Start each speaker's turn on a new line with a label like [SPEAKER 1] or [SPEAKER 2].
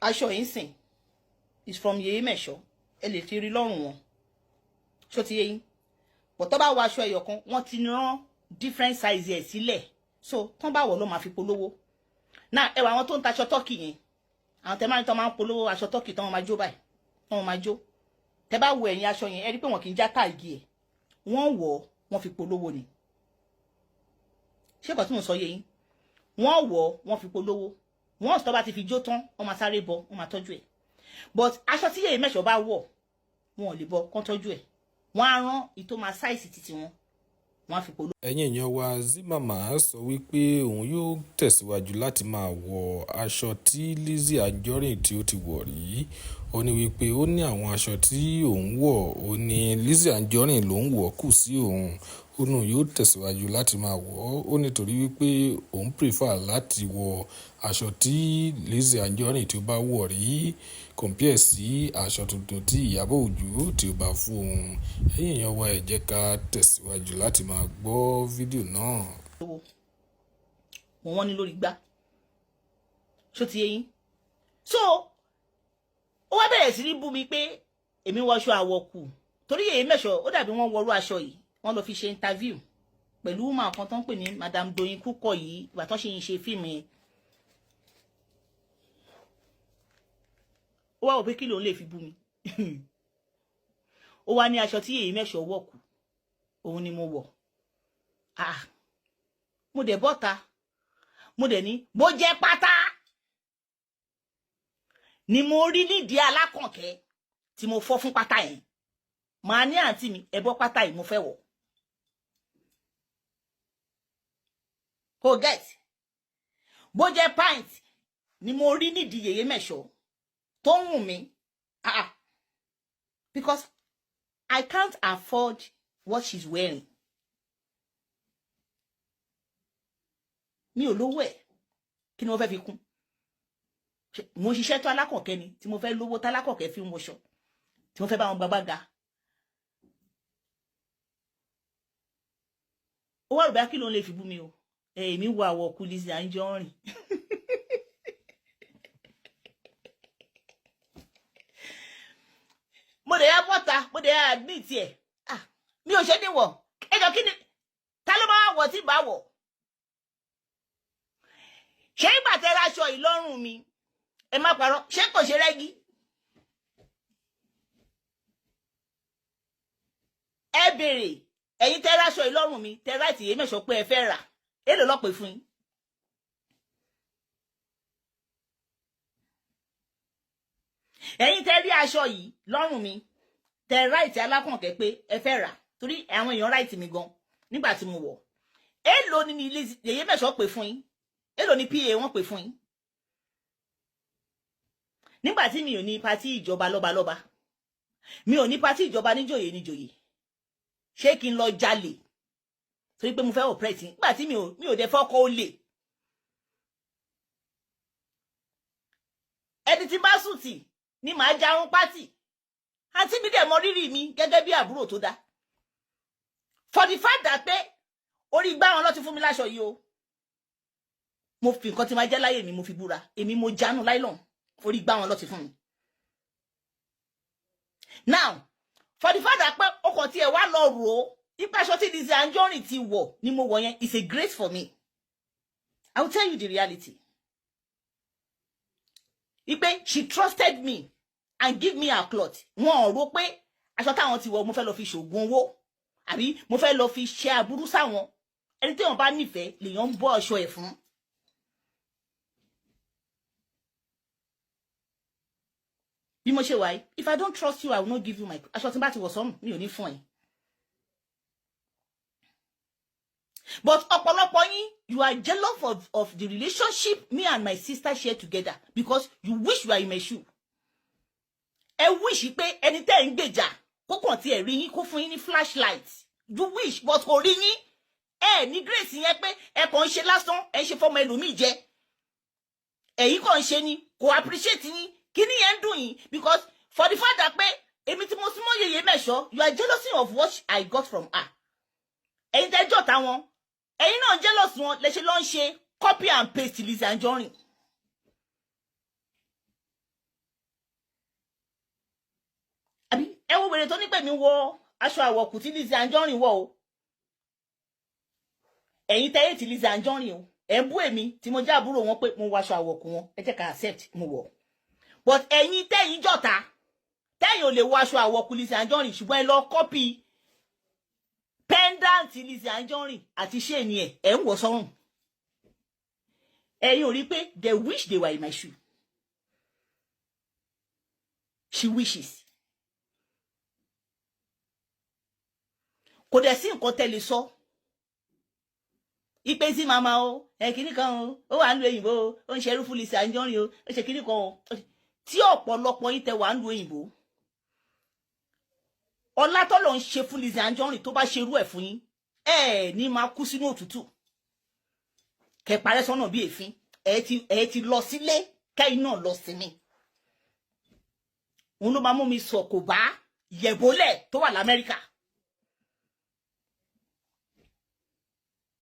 [SPEAKER 1] aṣọ yìí sìn is from Yeye Mesho ẹ lè fi rí lọ́rùn wọn ṣó ti yé yín but tó bá wọ aṣọ ẹyọ kan wọ́n ti rán different size ẹ̀ sílẹ̀ so tán bá wọ̀ ló máa fi polówó náà ẹwà àwọn tó ń taṣọ tọ́kì yẹn àwọn tẹ máa ń polówó aṣọ tọ́kì tán wọ́n máa jó báyìí tán wọ́n máa jó tẹ bá wọ ẹ̀yìn aṣọ yẹn ẹ rí pé wọn kì í já táàgì ẹ̀ wọ́n wọ̀ wọ́n fi polówó ni ṣé kò tí mo sọ yé yín wọ́n wọ̀ wọ́n fi polówó wọ́n tó bá ti fi jó tán wọ́n máa sáré bọ wọ́n máa tọ́jú ẹ̀ but aṣọ tí Yeye Mesho bá wọ̀ wọn ò lè bọ kán tọ́jú ẹ̀ wọ́n á rán ìtò máa sáìsì títí wọn wọ́n á fi polówó.
[SPEAKER 2] ẹ̀yin èèyàn wa Zimama sọ wípé òun yóò tẹ̀síwájú láti máa wọ aṣọ tí Lizzy Anjorin tí ó ti wọ̀ rí ó ní wípé ó ní àwọn aṣọ tí òun wọ̀ ó ní Lizzy Anjorin ló ń wọ̀ kù sí òun ó nù yóò tẹ̀síwájú láti máa wọ̀ ó nítorí wípé òun prefer láti wọ aṣọ tí Lizzy Anjorin tí ó bá wọ̀ rí compare sí aṣọ tuntun tí Ìyábọ̀ Òjó tí ó bá fún òun. ẹ̀yin èèyàn wa ẹ jẹ́ ká tẹ̀síwájú láti máa gbọ́ fídíò náà.
[SPEAKER 1] wọ́n ní lórí gbá ṣó ti yé yín so ó wá bẹ̀rẹ̀ sí ní bú mi pé èmi wọṣọ àwọ̀kù torí Yeye Mesho ó dàbí wọ́n wọrú aṣọ yìí wọ́n lọ fi ṣe interview pẹ̀lú woman kan tó ń pè ní Madam Doyin Kúkọ̀ yìí ìgbà tó ṣe ń ṣe fíìmù yẹn ó wá wò pé kí lòun lè fi bú mi ó wá ní aṣọ tí Yeye Mesho wọ̀ kù òun ni mo wọ̀ mo dẹ̀ bọ́ta mo dẹ̀ ní bó jẹ́ pátá ni mo rí nídìí alákànkẹ́ tí mo fọ́ fún pátá yẹn màá ní àǹtí mi ẹ bọ́ pátá yìí mo fẹ́ wọ̀ kò get bó jẹ́ pint ni mo rí nídìí Yeye Mesho tó ń wù mí because I can't afford what she's wearing. Mi ò lówó ẹ̀ kí ni mo fẹ́ fi kún mo ṣiṣẹ́ tó alákọ̀ọ́kẹ́ ni tí mo fẹ́ lówó tá alákọ̀ọ́kẹ́ fi ń wọṣọ tí mo fẹ́ bá wọn gbàgbàgà ó wà rúbẹ́ kí ló ń lè fi bú mi o èmi wo àwọ̀ kú Lizzy Anjorin mo dẹ̀ yá bọ́ta mo dẹ̀ yá admit ẹ̀ mi ò ṣe ní wọ̀ ẹjọ́ kí ni ta ló máa wọ̀ tí bá wọ̀ ṣé ìgbà tẹ́ raṣọ ìlọ́rùn mi ẹ má parọ́ ṣé kò ṣe rẹ́gí ẹ béèrè ẹ̀yin tẹ́ raṣọ ìlọ́rùn mi tẹ́ ráìtì Yeye Mesho pé ẹ fẹ́ rà èlò lọ́pẹ́ fún yín ẹ̀yin tẹ́ rí aṣọ yìí lọ́rùn mi tẹ́ ráìtì alákànkẹ́ pé ẹ fẹ́ rà torí àwọn èèyàn ráìtì mi gan nígbà tí mo wọ̀ èlò ni Yeye Mesho pè fún yín èlò ni PA wọ́n pè fún yín nígbà tí mi ò ní pátì ìjọba lọ́balọ́ba mi ò ní pátì ìjọba níjòyè níjòyè ṣé kí n lọ jalè torí pé mo fẹ́ operate nígbà tí mi ò dé fọ́kọ́ ó lè ẹni tí bá sùn tì ni màá jarun pátì àǹtí mi dẹ̀ mọ rírì mi gẹ́gẹ́ bí àbúrò tó dá for the fact that pé orí igbá wọn ló ti fún mi láṣọ yìí o mo fi nǹkan tí máa jẹ́ láyé mi mo fi búra èmi mo jánu láìlọ́n orí igbá wọn ló ti fún mi now for the fact that pé ọkọ̀ tí ẹ wá lọ rò ó ipa aṣọ tí Lizzy Anjorin ti wọ̀ ni mo wọ̀ yẹn is a grace for me I will tell you the reality ipe she trusted me and give me her cloth wọn ò rò pé aṣọ táwọn ti wọ̀ mo fẹ́ lọ fi ṣògùn owó àbí mo fẹ́ lọ fi ṣe aburú sáwọn ẹni tí wọ́n bá nífẹ̀ẹ́ lèèyàn ń bọ́ aṣọ ẹ̀ fún bí mo ṣe wà yìí if I don't trust you I will not give you my aṣọ tí n bá ti wọ̀ sọ́rùn mi ò ní fún ẹ but ọ̀pọ̀lọpọ̀ yín you are jealous of the relationship me and my sister share together because you wish you are in my shoe ẹ wish pé ẹni tẹ́ ń gbèjà kó kàn tí ẹ rí yín kó fún yín ní flashlight you wish but kò rí yín ẹ ní grace yẹn pé ẹ kàn ń ṣe lásán ẹ ń ṣe fọmọ ẹlòmíì jẹ ẹ̀yin kàn ń ṣe ni kò appreciate yín kíní yẹn ń dùn yín because for the fact that pé èmi tí mo súnmọ́ Yeye Mesho you are jealous of what I got from her ẹ̀yin tẹ́ jọ̀ táwọn ẹ̀yin náà jealous wọn lè ṣe lọ ń ṣe copy and paste Lizzy Anjorin ẹ wo wèrè tó ní pé mi wọ aṣọ àwọ̀kù tí Lizzy Anjorin wọ̀ o ẹ̀yin tẹ́yẹ̀ tí Lizzy Anjorin o ẹ̀ ń bú èmi tí mo jẹ́ àbúrò wọn pé mo wọ aṣọ àwọ̀kù wọn ẹ jẹ́ ká accept mo wọ̀ but ẹ̀yin tẹ́yìn jọ̀ta tẹ́yìn ò lè wọ aṣọ àwọ̀kù Lizzy Anjorin ṣùgbọ́n ẹ lọ kọ́pì pendant Lizzy Anjorin àti ṣéènì ẹ̀ ń wọ̀ sọ́rùn ẹ̀yin ò rí pé they wish they were in my shoe she wishes. Kò dẹ̀ sí nǹkan tẹ́ lè sọ ipe sí mama o kíní kan ó wà ń lu òyìnbó ó ń ṣerú fún Lizzy Anjorin o ó ṣe kíní kan o tí ọ̀pọ̀lọpọ̀ yín tẹ́ wà ń lu òyìnbó ọlá tọ́lọ̀ ń ṣe fún Lizzy Anjorin tó bá ṣerú ẹ̀ fún yín ní máa kú sínú òtútù kẹ́ parẹ́ sọ́nà bí èéfín ẹ ti lọ sílé kẹ́yìn náà lọ sinmi òun ló máa mú mi sọ kò bá yẹ̀bólẹ̀ tó wà l'Amẹ́ríkà